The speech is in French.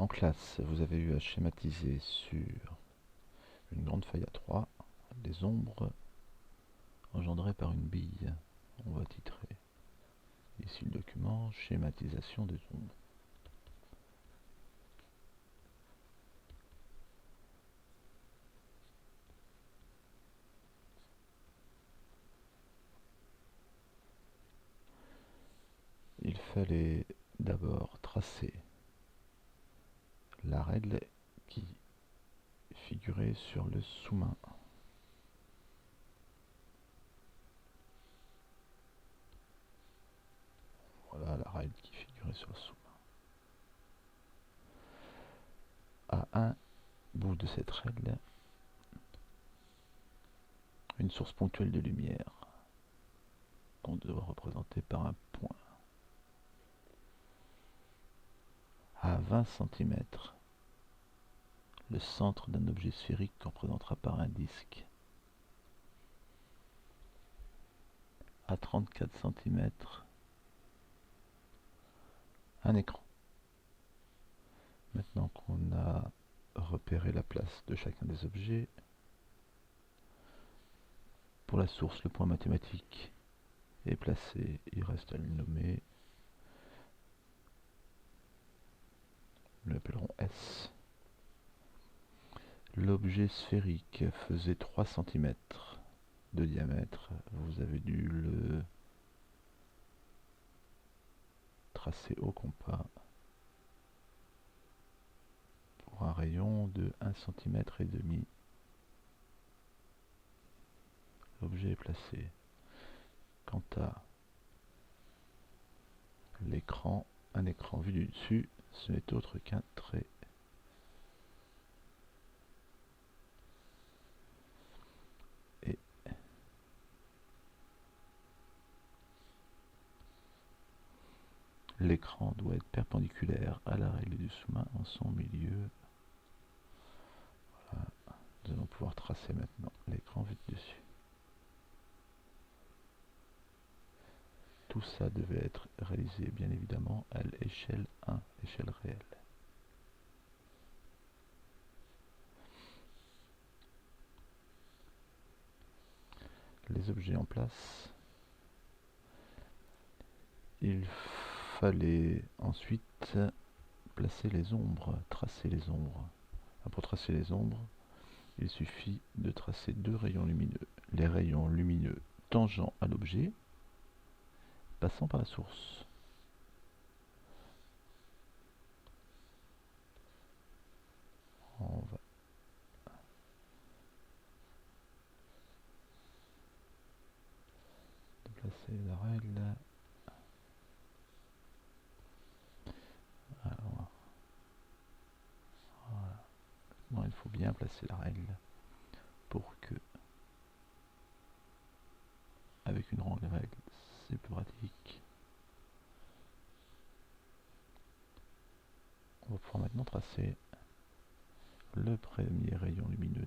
En classe, vous avez eu à schématiser sur une grande feuille A3 les ombres engendrées par une bille. On va titrer ici le document schématisation des ombres. Il fallait d'abord tracer la règle qui figurait sur le sous-main. Voilà la règle qui figurait sur le sous-main. À un bout de cette règle, une source ponctuelle de lumière qu'on doit représenter par un point. À 20 cm, le centre d'un objet sphérique qu'on représentera par un disque. À 34 cm, un écran. Maintenant qu'on a repéré la place de chacun des objets, pour la source, le point mathématique est placé, il reste à le nommer. Nous l'appellerons S. L'objet sphérique faisait 3 cm de diamètre. Vous avez dû le tracer au compas pour un rayon de 1,5 cm. L'objet est placé. Quant à l'écran, un écran vu du dessus, ce n'est autre qu'un trait. Et l'écran doit être perpendiculaire à la règle du sous-main en son milieu. Voilà. Nous allons pouvoir tracer maintenant l'écran vu de dessus. Tout ça devait être réalisé bien évidemment à l'échelle 1, échelle réelle. Les objets en place. Il fallait ensuite placer les ombres, tracer les ombres. Pour tracer les ombres, il suffit de tracer deux rayons lumineux. Les rayons lumineux tangents à l'objet, passant par la source. On va déplacer la règle. Alors, voilà. Non, il faut bien placer la règle pour que, avec une longue règle, c'est plus pratique. On va pouvoir maintenant tracer le premier rayon lumineux.